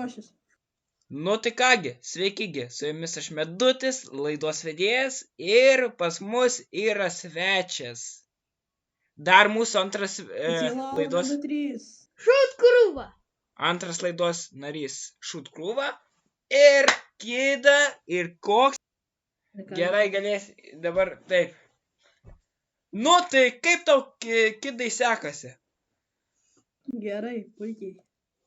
pasiruošęs. Nu tai kągi, sveikigi, su jumis aš Medutis, laidos vedėjas ir pas mus yra svečias. Dar mūsų antras laidos Šutkrūva. Antras laidos narys Šutkrūva ir Kida ir koks. Gerai, galės dabar taip. Nu tai kaip tau Kidai sekasi? Gerai, puikiai.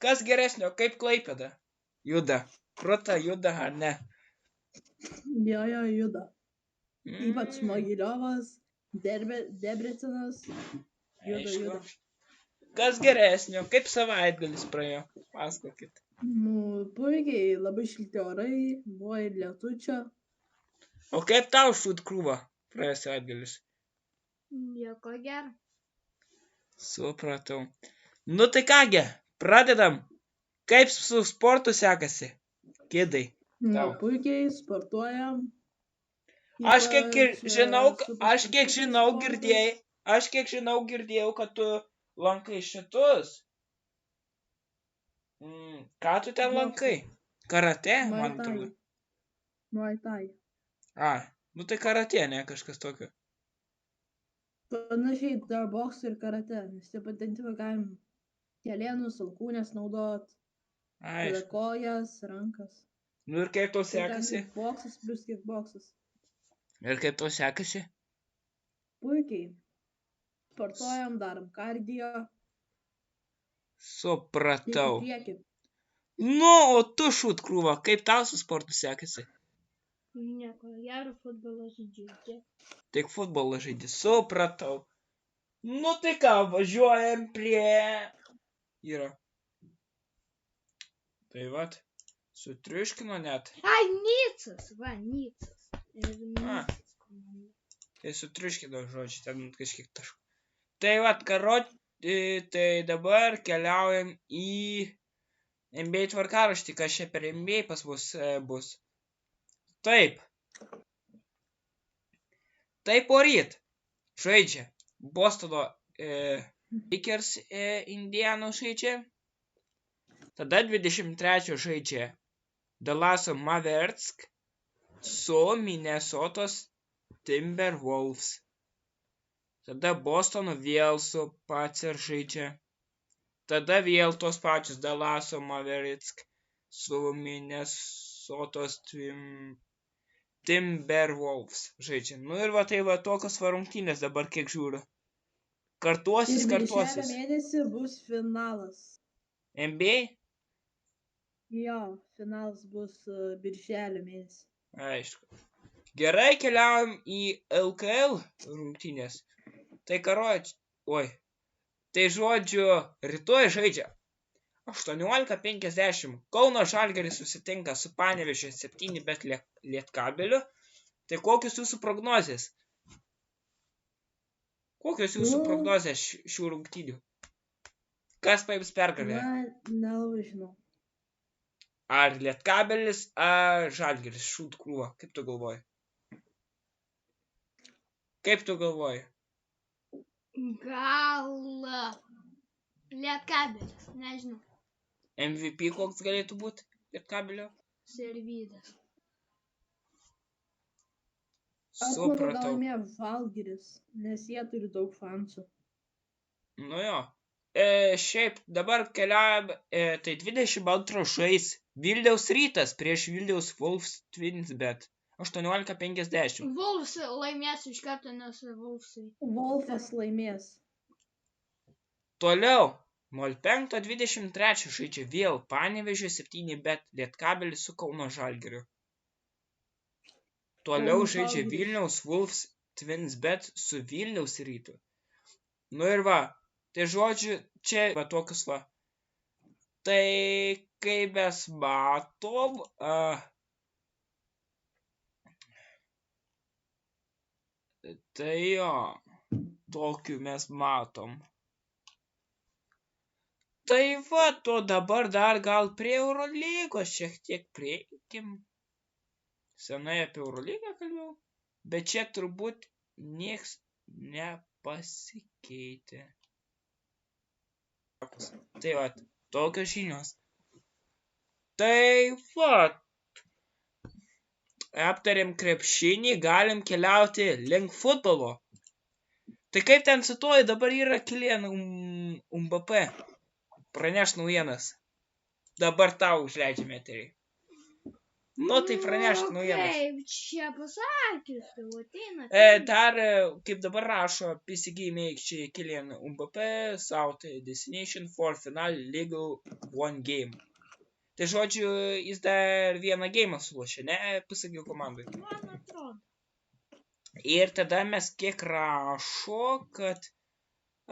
Kas geresnio, kaip Klaipėda? Juda. Kruta juda ar ne? Jo, juda. Ypač Mogiliovas, Debrecinas. Juda. Kas geresnio, kaip savaitgalis praėjo? Pasakokit. Nu, puikiai, labai šilti orai, buvo ir lietučio. O kaip tau Šutkrūva praėjo savaitgalis? Nieko gero. Supratau. Nu tai kągi, pradedam. Kaip su sportu sekasi, Kidai? Na, puikiai, sportuojam. Aš kiek žinau, girdėjau, kad tu lankai šitus. Ką tu ten lankai? Karate, man atrodo. Muay Thai. Nu tai karate, ne kažkas tokio. Panašiai, dar boksų ir karate, nes taip identifikavom kelėnus, alkūnės naudot, tada kojas, rankas. Nu ir kaip tau sekasi? Boksas plus kickboksas. Ir kaip tau sekasi? Puikiai. Sportuojam, darom kardio. Supratau. Į priekį. Nu, o tu Šutkrūva, kaip tau su sportu sekasi? Nieko gero, futbolą žaidžiu. Tik futbolą žaidži, supratau. Nu tai ką, važiuojam prie... Yra. Tai vat, sutriuškino net. Nicas. Tai sutriuškino žodžiu, ten kažkiek taškų. Tai vat, tai dabar keliaujam į NBA tvarkaraštį, kas čia per NBA pas mus bus. Taip. Tai poryt žaidžia Bostono Lakers Indiana žaidžia. Tada 23 žaidžia Dallas Mavericks su Minnesotos Timberwolves. Tada Bostono vėl su Pacers žaidžia. Tada vėl tos pačios Dallas Mavericks su Minnesotos Timberwolves žaidžia. Nu ir va tai va tokios rungtynės dabar kiek žiūriu. Kartuosis. Ir birželio mėnesį bus finalas. NBA? Jo, finalas bus birželio mėnesį. Aišku. Gerai, keliaujam į LKL rungtynės. Tai Tai žodžiu, rytoj žaidžia 18:50. Kauno Žalgiris susitinka su Panevėžio 7bet Lietkabeliu. Tai kokios jūsų prognozės? Kokios jūsų prognozės šių rungtynių? Kas paims pergalę? Nelabai žinau. Ar Lietkabelis, ar Žalgiris? Šutkrūva. Kaip tu galvoji? Gal Lietkabelis, nežinau. MVP koks galėtų būti Lietkabelio? Servydas. Aš manau, gal laimėjo Žalgiris, nes jie turi daug šansų. Nu jo. Šiaip dabar keliaujam, tai 22 žais Vilniaus Rytas prieš Vilniaus Wolves TwinsBet. 18:50. Wolves laimės iš karto, nes Wolfas laimės. Toliau. 05:23 žaidžia vėl Panevėžio 7bet Lietkabelis su Kauno Žalgiriu. Toliau žaidžia Vilniaus Wolves TwinsBet su Vilniaus Rytu. Nu ir va, tai žodžiu, čia va tokius va. Tai kaip mes matom, tai jo, tokių mes matom. Tai va, to dabar dar gal prie Eurolygos šiek tiek prieikim. Senai apie Eurolygą kalbėjau, bet čia turbūt nieks nepasikeitė. Tai va, tokios žinios. Tai va, aptarėm krepšinį, galim keliauti link futbolo. Tai kaip ten su tuo dabar yra Kylian Mbappé? Praneš naujienas. Dabar tau užleidžiame eterį. Nu, tai pranešk naujienas. Kaip čia pasakius, tai ateina. Dar, kaip dabar rašo, PSG makes Kylian Mbappé South destination for final legal one game. Tai žodžiu, jis dar vieną geimą sulošė, ne? PSG komandai. Man atrodo. Ir tada mes kiek rašo, kad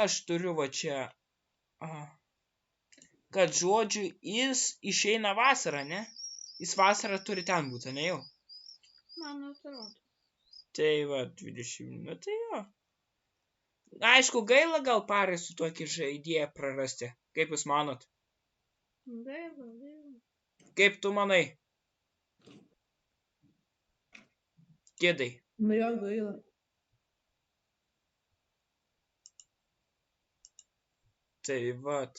aš turiu va čia, kad žodžiu, jis išeina vasarą, ne? Jis vasarą turi ten būti, ne jau? Man atrodo. Tai va, 20, nu tai jo. Aišku, gaila gal parai su tokį žaidėją prarasti. Kaip jūs manot? Gaila. Kaip tu manai? Kėdai. Nu jo gaila. Tai vat.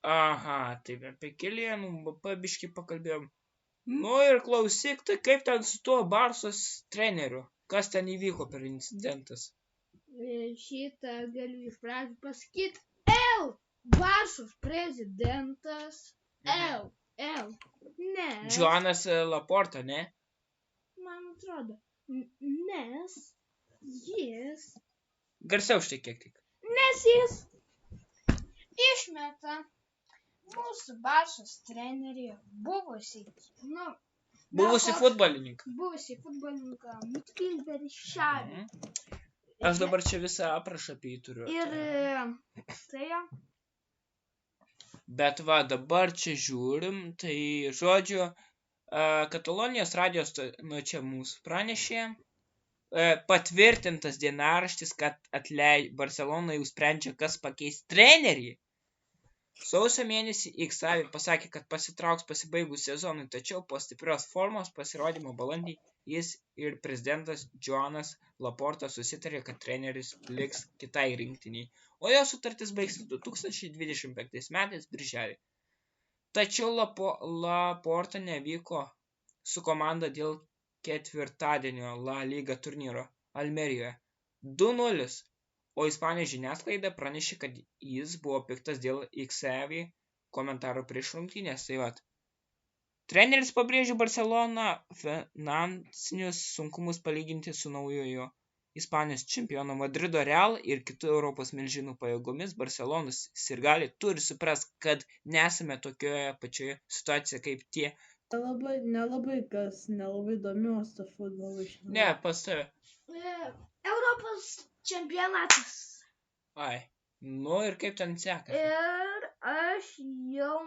Aha, taip apie Kylian Mbappé biškį pakalbėjom. Nu ir klausyk, tai kaip ten su tuo Barsos treneriu? Kas ten įvyko per incidentas? Šitą galiu iš pradžių pasakyti. Barsos prezidentas. Nes. Joanas Laporta, ne? Man atrodo. Nes jis. Garsiau štai tik. Nes jis išmeta mūsų Barsos trenerį, buvusi futbolininką. Buvusi futbolininką midfielderį Šavį. Aš dabar čia visą aprašą apie jį turiu. Ir tai jo. Bet va, dabar čia žiūrim, tai žodžiu, Katalonijos radijos, nu čia mūsų pranešė, patvirtintas dienaraštis, kad Barcelona jau sprendžia, kas pakeis trenerį. Sausio mėnesį Xavi pasakė, kad pasitrauks pasibaigus sezonui, tačiau po stiprios formos pasirodymo balandį jis ir prezidentas Joanas Laporta susitarė, kad treneris liks kitai rinktiniai, o jo sutartis baigsis 2025 metais birželį. Tačiau Laporta nevyko su komanda dėl ketvirtadienio La Liga turnyro Almerijoje 2-0. O Ispanijos žiniasklaida pranešė, kad jis buvo piktas dėl Xavi komentarų prieš rungtynes. Tai vat. Treneris pabrėžė Barcelona finansinius sunkumus palyginti su naujojo Ispanijos čempiono Madrido Real ir kitų Europos milžinų pajėgomis. Barcelonos sirgaliai turi suprasti, kad nesame tokioje pačioje situacijoje kaip tie. Nelabai domiuosi to futbolu. Ne, pas tave. Europos čempionatas. Ai, nu ir kaip ten sekasi? Ir aš jau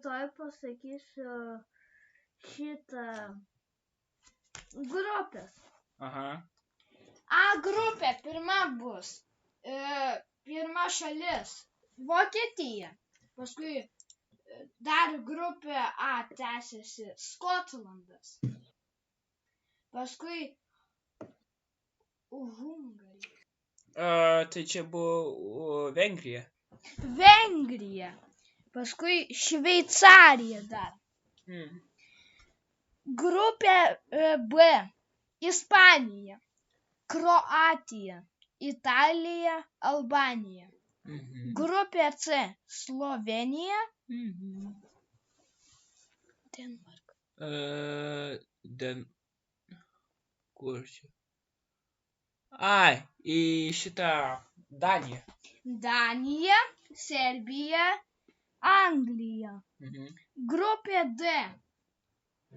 toj pasakysiu šitą grupės. Aha. A grupė pirma bus. Pirma šalis Vokietija. Paskui dar grupė A tęsiasi Skotlandas. Paskui Hungarija. Tai čia buvo Vengrija. Vengrija. Paskui Šveicarija dar. Grupė B. Ispanija. Kroatija. Italija. Albanija. Grupė C. Slovenija. Denmark. Kur čia? Ai, į šitą Daniją. Danija, Serbija, Anglija. Grupė D.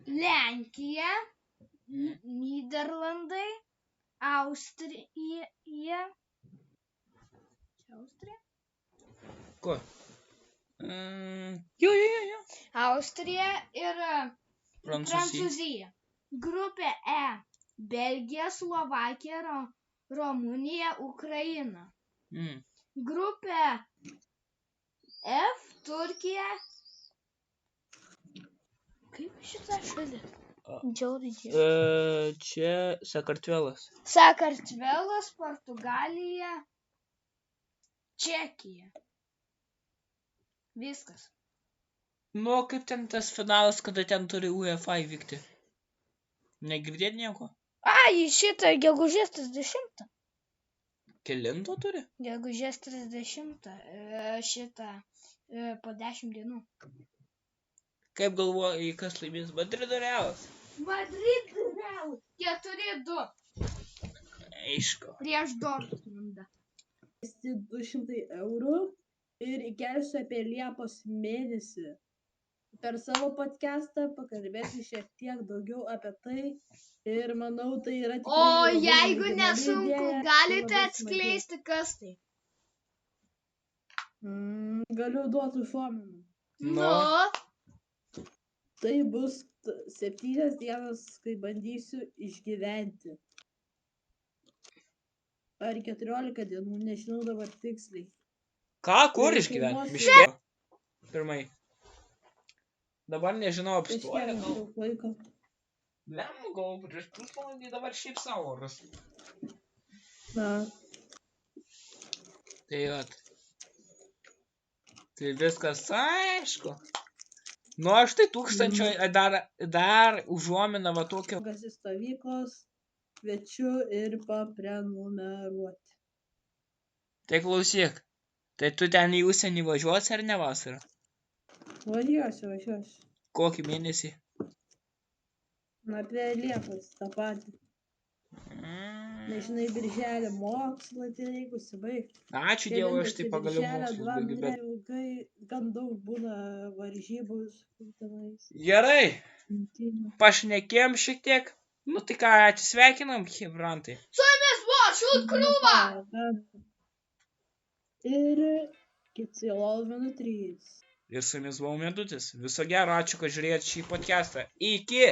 Lenkija, Nyderlandai, Austrija. Austrija? Kur? Jo. Austrija ir Prancūzija. Grupė E. Belgija, Slovakija, Rumunija, Ukraina. Grupė F. Turkija. Kaip šitą šalį? Čia Sakartvelas. Sakartvelas, Portugalija, Čekija. Viskas. Nu, kaip ten tas finalas, kada ten turi UEFA įvykti? Negirdėt nieko? Ai, šitą gegužės 30. Kelinto turi? Gegužės 30. Šitą po 10 dienų. Kaip galvoji, kas laimės? Madrido Realas? Madrid Real 4-2 Aišku. prieš Dortmundą. 200 eurų ir įkelsiu apie Liepos mėnesį. Per savo podcastą pakalbėsiu šiek tiek daugiau apie tai ir manau, tai yra tikrai O labai jeigu originali nesunku, idėja, galite labai atskleisti, kas tai. smagi. Galiu duoti užuominų. Nu, Tai bus 7 dienas, kai bandysiu išgyventi. Ar 14 dienų, nežinau dabar tiksliai. Ką, kur Tai išgyventi? filmuosiu- Miške. Pirmai. Dabar nežinau, Kažkiek apstoja gal. daug laiko. Lemų gal prieš pusvalandį dabar šiaip savo oras. Na, Tai vat. Tai viskas aišku. Nu, aš tai 1000 dar užuominą va tokio. kas į stovyklos, kviečiu ir paprenumeruoti. Tai klausyk. Tai tu ten į užsienį važiuosi ar ne vasarą? Važiuosiu. Kokį mėnesį? Na, prie Liepos tą patį. Nežinai, birželį mokslai, tai reikia užsibaigti. Ačiū Dievui, aš tai pagaliau Birželio mokslus 2 baigiu, bet... ilgai, gan daug būna varžybų. Gerai, pašnekėjom šiek tiek. Nu tai ką, atsisveikinam, chebrantai. šut krūva. Ir kiti Olvenų 3. Ir su jumis buvau Medutis. Viso gero, ačiū, kad žiūrėjot šį podcastą. Iki!